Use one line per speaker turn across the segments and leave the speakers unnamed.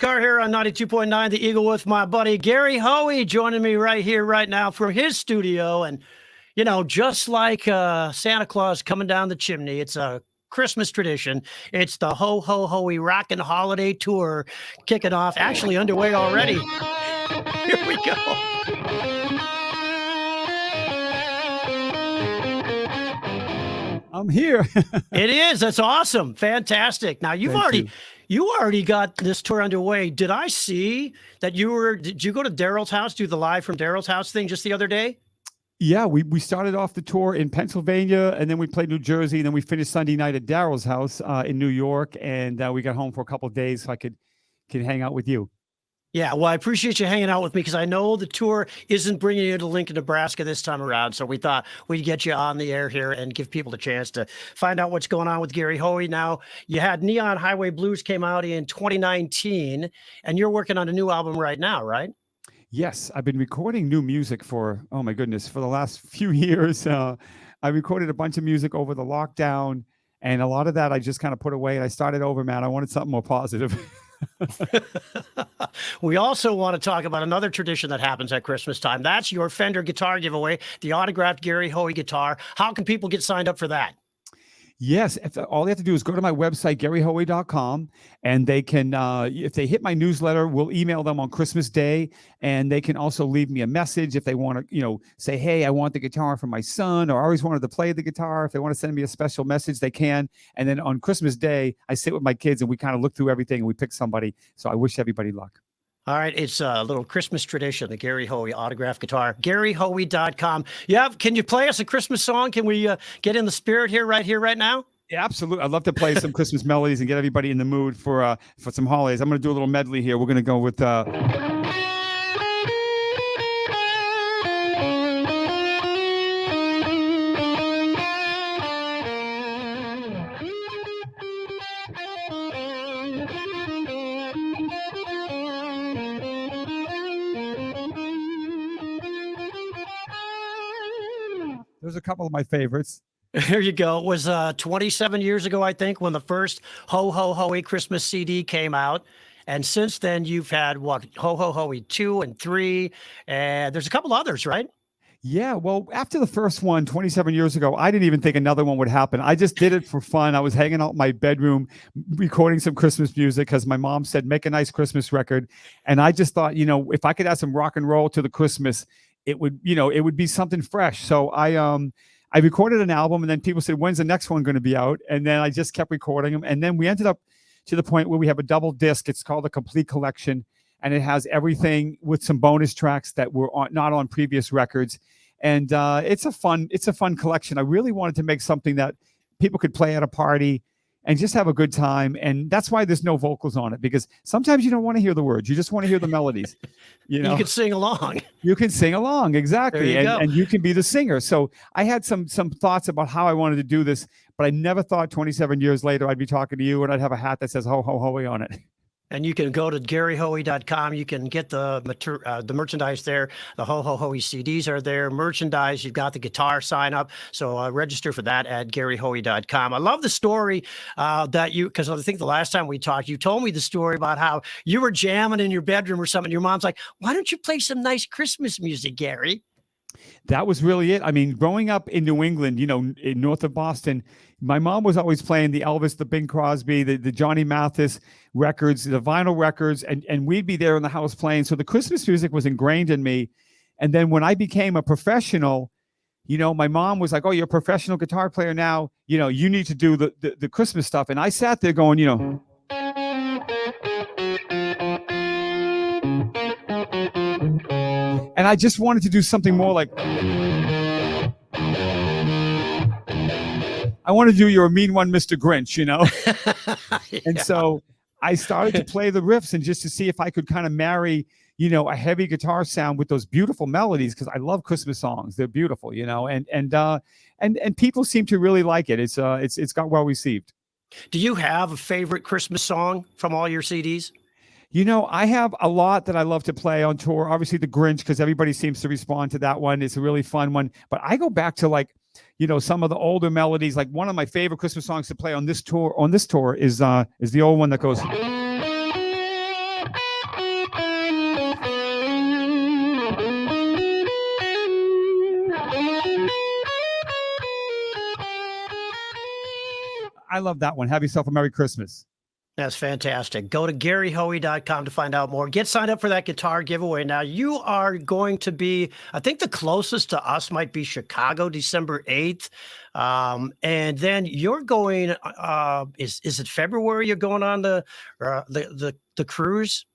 Skare here on 92.9 The Eagle with my buddy Gary Hoey joining me right here, right now from his studio. And, you know, just like Santa Claus coming down the chimney, it's a Christmas tradition. It's the Ho Ho Hoey Rockin' Holiday Tour kicking off, actually underway already. Here we go.
I'm here.
It is. That's awesome. Fantastic. Now you already got this tour underway. Did I see that did you go to Daryl's house, do the live from Daryl's house thing just the other day?
Yeah, we started off the tour in Pennsylvania, and then we played New Jersey, and then we finished Sunday night at Daryl's house in New York, and we got home for a couple of days so I could hang out with you.
Yeah, well, I appreciate you hanging out with me because I know the tour isn't bringing you to Lincoln, Nebraska this time around. So we thought we'd get you on the air here and give people the chance to find out what's going on with Gary Hoey. Now, you had Neon Highway Blues came out in 2019, and you're working on a new album right now, right?
Yes, I've been recording new music for, oh my goodness, for the last few years. I recorded a bunch of music over the lockdown, and a lot of that I just kind of put away, and I started over, man. I wanted something more positive.
We also want to talk about another tradition that happens at Christmas time. That's your Fender guitar giveaway, the autographed Gary Hoey guitar. How can people get signed up for that?
Yes, all they have to do is go to my website, GaryHoey.com, and they can, if they hit my newsletter, we'll email them on Christmas Day, and they can also leave me a message if they want to, say, hey, I want the guitar for my son, or I always wanted to play the guitar. If they want to send me a special message, they can. And then on Christmas Day, I sit with my kids, and we kind of look through everything, and we pick somebody. So I wish everybody luck.
All right, it's a little Christmas tradition, the Gary Hoey autographed guitar, GaryHoey.com. Yeah, can you play us a Christmas song? Can we get in the spirit here, right now?
Yeah, absolutely. I'd love to play some Christmas melodies and get everybody in the mood for some holidays. I'm going to do a little medley here. We're going to go with... There's a couple of my favorites.
There you go. It was 27 years ago, I think, when the first Ho Ho Hoey Christmas CD came out. And since then, you've had, what, Ho Ho Hoey 2 and 3, and there's a couple others, right?
Yeah, well, after the first one, 27 years ago, I didn't even think another one would happen. I just did it for fun. I was hanging out in my bedroom, recording some Christmas music because my mom said, make a nice Christmas record. And I just thought, if I could add some rock and roll to the Christmas, it would be something fresh. So I recorded an album, and then people said, when's the next one going to be out? And then I just kept recording them. And then we ended up to the point where we have a double disc. It's called a complete collection, and it has everything with some bonus tracks that were not on previous records. And it's a fun collection. I really wanted to make something that people could play at a party and just have a good time. And that's why there's no vocals on it, because sometimes you don't want to hear the words. You just want to hear the melodies. You
can sing along.
You can sing along. Exactly. And you can be the singer. So I had some thoughts about how I wanted to do this, but I never thought 27 years later I'd be talking to you and I'd have a hat that says Ho Ho Hoey on it.
And you can go to GaryHoey.com. You can get the merchandise there. The Ho Ho Hoey CDs are there. Merchandise. You've got the guitar sign up. So register for that at GaryHoey.com. I love the story because I think the last time we talked, you told me the story about how you were jamming in your bedroom or something. Your mom's like, why don't you play some nice Christmas music, Gary?
That was really it. I mean, growing up in New England, in north of Boston, my mom was always playing the Elvis, the Bing Crosby, the Johnny Mathis records, the vinyl records, and we'd be there in the house playing. So the Christmas music was ingrained in me. And then when I became a professional, my mom was like, oh, you're a professional guitar player now. You need to do the Christmas stuff. And I sat there going, and I just wanted to do something more like, I want to do You're a Mean One, Mr. Grinch,
Yeah.
And so I started to play the riffs and just to see if I could kind of marry, a heavy guitar sound with those beautiful melodies, because I love Christmas songs. They're beautiful, and people seem to really like it. It's got well received.
Do you have a favorite Christmas song from all your CDs?
I have a lot that I love to play on tour. Obviously, the Grinch, because everybody seems to respond to that one. It's a really fun one. But I go back to some of the older melodies. Like one of my favorite Christmas songs to play on this tour is the old one that goes. I love that one. Have yourself a Merry Christmas.
That's fantastic. Go to GaryHoey.com to find out more. Get signed up for that guitar giveaway. Now, you are going to be, I think the closest to us might be Chicago, December 8th. And then you're going, is it February you're going on the cruise?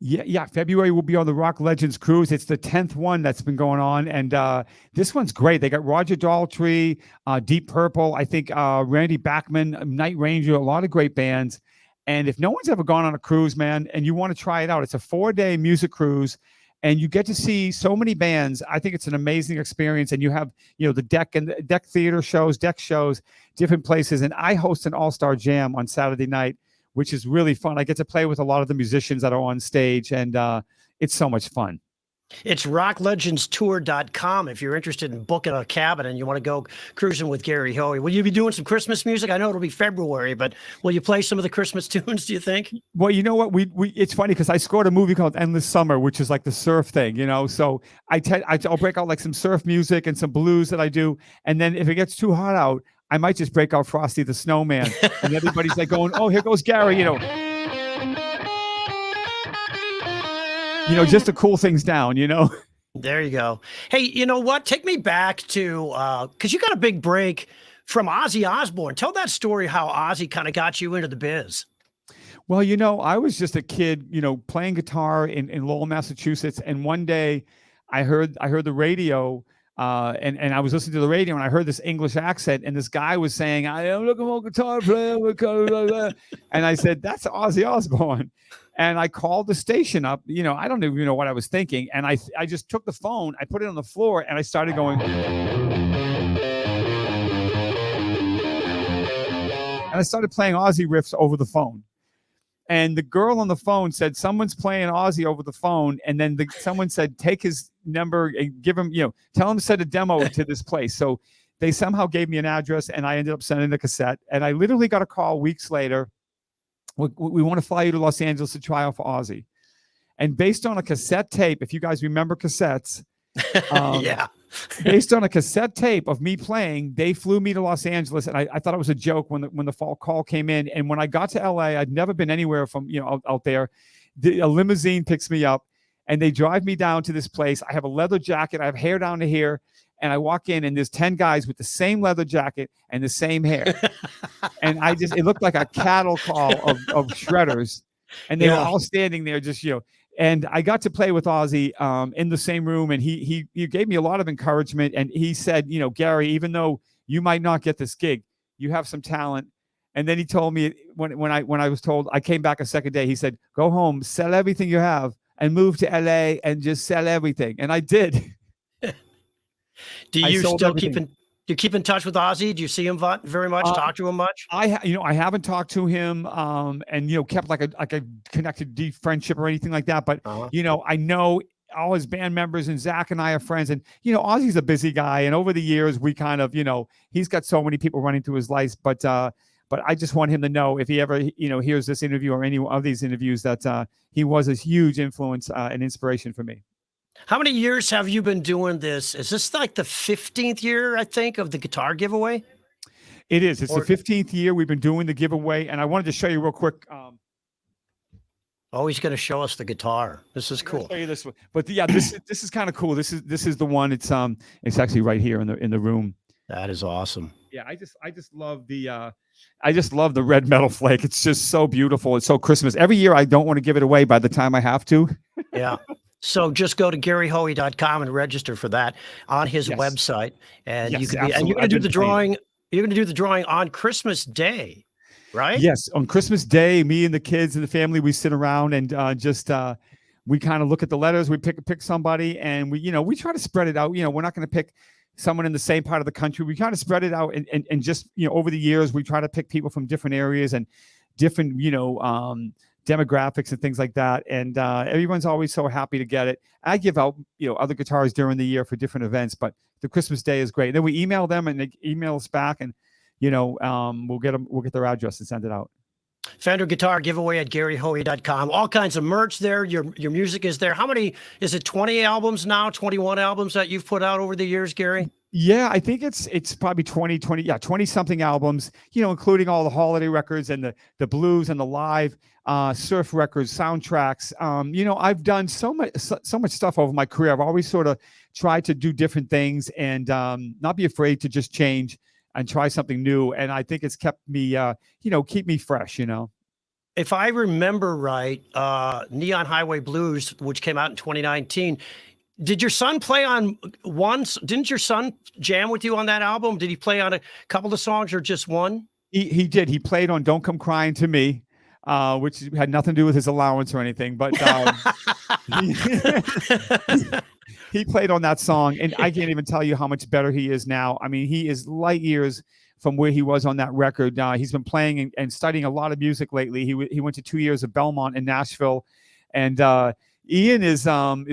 Yeah. February will be on the Rock Legends cruise. It's the 10th one that's been going on, and this one's great. They got Roger Daltrey, Deep Purple, I think Randy Bachman, Night Ranger, a lot of great bands. And if no one's ever gone on a cruise, man, and you want to try it out, it's a 4-day music cruise, and you get to see so many bands. I think it's an amazing experience. And you have, the deck theater shows, deck shows, different places. And I host an all-star jam on Saturday night, which is really fun. I get to play with a lot of the musicians that are on stage, and it's so much fun.
It's rocklegendstour.com if you're interested in booking a cabin and you want to go cruising with Gary Hoey. Will you be doing some Christmas music? I know it'll be February, but will you play some of the Christmas tunes, do you think?
Well, you know what? We it's funny because I scored a movie called Endless Summer, which is like the surf thing, So I'll break out like some surf music and some blues that I do. And then if it gets too hot out, I might just break out Frosty the Snowman. And everybody's like going, oh, here goes Gary, just to cool things down,
There you go. Hey, you know what? Take me back to, because you got a big break from Ozzy Osbourne. Tell that story how Ozzy kind of got you into the biz.
Well, I was just a kid, playing guitar in Lowell, Massachusetts. And one day I heard the radio, and I was listening to the radio, and I heard this English accent, and this guy was saying, I am looking for a guitar player. And I said, that's Ozzy Osbourne. And I called the station up, I don't even know what I was thinking. And I just took the phone, I put it on the floor, and I started going. And I started playing Ozzy riffs over the phone. And the girl on the phone said, someone's playing Ozzy over the phone. And then someone said, take his number and give him, tell him to send a demo to this place. So they somehow gave me an address, and I ended up sending a cassette. And I literally got a call weeks later. We want to fly you to Los Angeles to try out for Ozzy. And based on a cassette tape, if you guys remember cassettes,
yeah.
Based on a cassette tape of me playing, they flew me to Los Angeles, and I thought it was a joke when the fall call came in. And when I got to LA, I'd never been anywhere from out there. A limousine picks me up, and they drive me down to this place. I have a leather jacket, I have hair down to here, and I walk in, and there's 10 guys with the same leather jacket and the same hair, and it looked like a cattle call of shredders, and they were all standing there, just And I got to play with Ozzy in the same room, and he gave me a lot of encouragement. And he said, Gary, even though you might not get this gig, you have some talent. And then he told me when I was told, I came back a second day, he said, go home, sell everything you have, and move to LA and just sell everything. And I did.
Do you still keep in touch with Ozzy? Do you see him very much? Talk to him much?
I haven't talked to him, and kept like a connected deep friendship or anything like that. But I know all his band members, and Zach and I are friends. And Ozzy's a busy guy, and over the years we kind of he's got so many people running through his life. But I just want him to know, if he ever hears this interview or any of these interviews, that he was a huge influence and inspiration for me.
How many years have you been doing this? Is this like the 15th year, I think, of the guitar giveaway?
It is. It's the 15th year we've been doing the giveaway, and I wanted to show you real quick.
Oh, he's going to show us the guitar. This is cool.
Show you this one. But yeah, this is kind of cool. This is the one. It's actually right here in the room.
That is awesome.
Yeah, I just love the red metal flake. It's just so beautiful. It's so Christmas. Every year I don't want to give it away by the time I have to.
Yeah. So just go to GaryHoey.com and register for that on his website, and you can and you're going to do the drawing. You're going to do the drawing on Christmas Day, right?
Yes, on Christmas Day, me and the kids and the family, we sit around and we kind of look at the letters. We pick somebody, and we try to spread it out. We're not going to pick someone in the same part of the country. We kind of spread it out, and just over the years, we try to pick people from different areas and different demographics and things like that, and everyone's always so happy to get it. I give out other guitars during the year for different events, but the Christmas Day is great. And then we email them, and they email us back, and we'll get their address and send it out.
Fender guitar giveaway at GaryHoey.com. All kinds of merch there. Your music is there. How many is it? 20 albums now? 21 albums that you've put out over the years, Gary?
Yeah, I think it's probably 20 something albums, including all the holiday records and the blues and the live surf records, soundtracks. I've done so much stuff over my career. I've always sort of tried to do different things and not be afraid to just change and try something new. And I think it's kept me keep me fresh.
If I remember right, Neon Highway Blues, which came out in 2019, did your son play on one? Didn't your son jam with you on that album? Did he play on a couple of songs or just one?
He did. He played on "Don't Come Crying to Me," which had nothing to do with his allowance or anything, but he, he played on that song, and I can't even tell you how much better he is now. I mean, he is light years from where he was on that record. He's been playing and studying a lot of music lately. He went to 2 years of Belmont in Nashville, and Ian is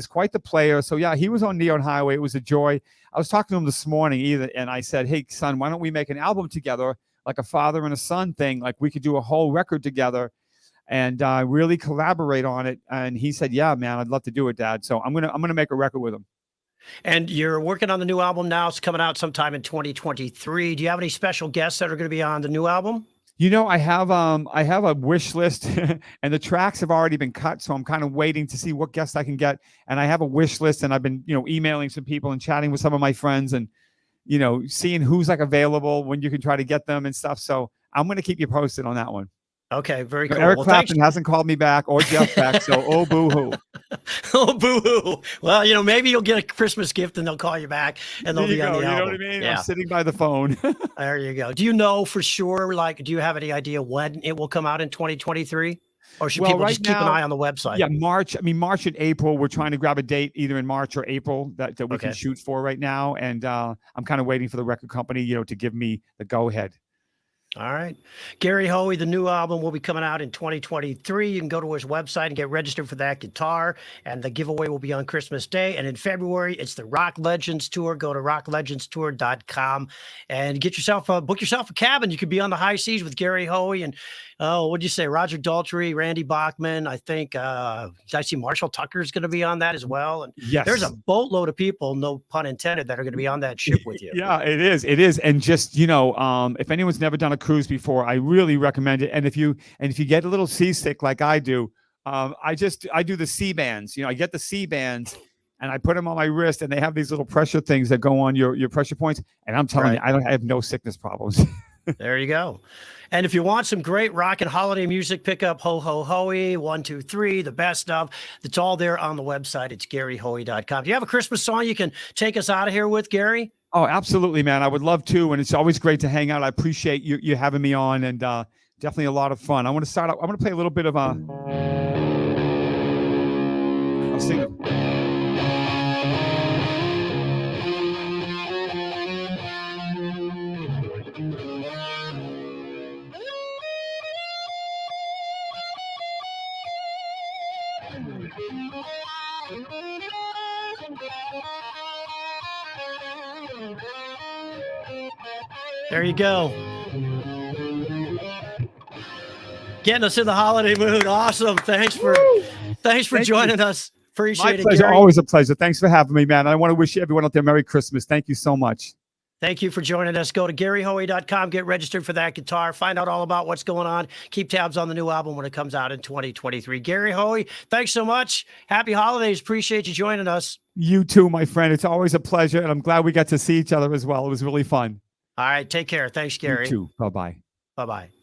quite the player. So yeah, he was on Neon Highway. It was a joy. I was talking to him this morning, and I said, "Hey, son, why don't we make an album together, like a father and a son thing? Like we could do a whole record together and really collaborate on it." And he said, "Yeah, man, I'd love to do it, Dad." So I'm gonna make a record with him.
And you're working on the new album now. It's coming out sometime in 2023. Do you have any special guests that are going to be on the new album?
I have a wish list and the tracks have already been cut. So I'm kind of waiting to see what guests I can get. And I have a wish list and I've been, emailing some people and chatting with some of my friends and, seeing who's like available when you can try to get them and stuff. So I'm going to keep you posted on that one.
Okay, very cool.
Eric Clapton hasn't called me back or Jeff beck, so oh boo-hoo.
Oh boo-hoo. Well, maybe you'll get a Christmas gift and they'll call you back and they'll be on the album.
You know what I mean?
Yeah.
I'm sitting by the phone.
There you go. Do you know for sure, do you have any idea when it will come out in 2023? Or should people just keep an eye on the website?
Yeah, March and April. We're trying to grab a date either in March or April that we can shoot for right now. And I'm kind of waiting for the record company, to give me the go-ahead.
All right. Gary Hoey, the new album will be coming out in 2023. You can go to his website and get registered for that guitar. And the giveaway will be on Christmas Day. And in February, it's the Rock Legends Tour. Go to rocklegendstour.com and book yourself a cabin. You could be on the high seas with Gary Hoey and, what'd you say? Roger Daltrey, Randy Bachman. I think, I see Marshall Tucker is going to be on that as well. And
yes,
there's a boatload of people, no pun intended, that are going to be on that ship with you.
Yeah, it is. And just, if anyone's never done a cruise before, I really recommend it. And if you get a little seasick like I do, I do the C bands. I get the C bands and I put them on my wrist, and they have these little pressure things that go on your pressure points. And I'm telling you, I have no sickness problems.
There you go. And if you want some great rock and holiday music, pick up Ho Ho Hoey, 1, 2, 3, the best of. It's all there on the website. It's GaryHoey.com. Do you have a Christmas song you can take us out of here with, Gary?
Oh, absolutely, man. I would love to. And it's always great to hang out. I appreciate you having me on, and definitely a lot of fun. I want to start out. I'm going to play a little bit of I'll sing.
There you go. Getting us in the holiday mood. Awesome. Thanks for joining us. Appreciate it.
My pleasure.
Gary.
Always a pleasure. Thanks for having me, man. I want to wish everyone out there Merry Christmas. Thank you so much.
Thank you for joining us. Go to GaryHoey.com. Get registered for that guitar. Find out all about what's going on. Keep tabs on the new album when it comes out in 2023. Gary Hoey, thanks so much. Happy holidays. Appreciate you joining us.
You too, my friend. It's always a pleasure, and I'm glad we got to see each other as well. It was really fun.
All right. Take care. Thanks, Gary.
You too. Bye-bye.
Bye-bye.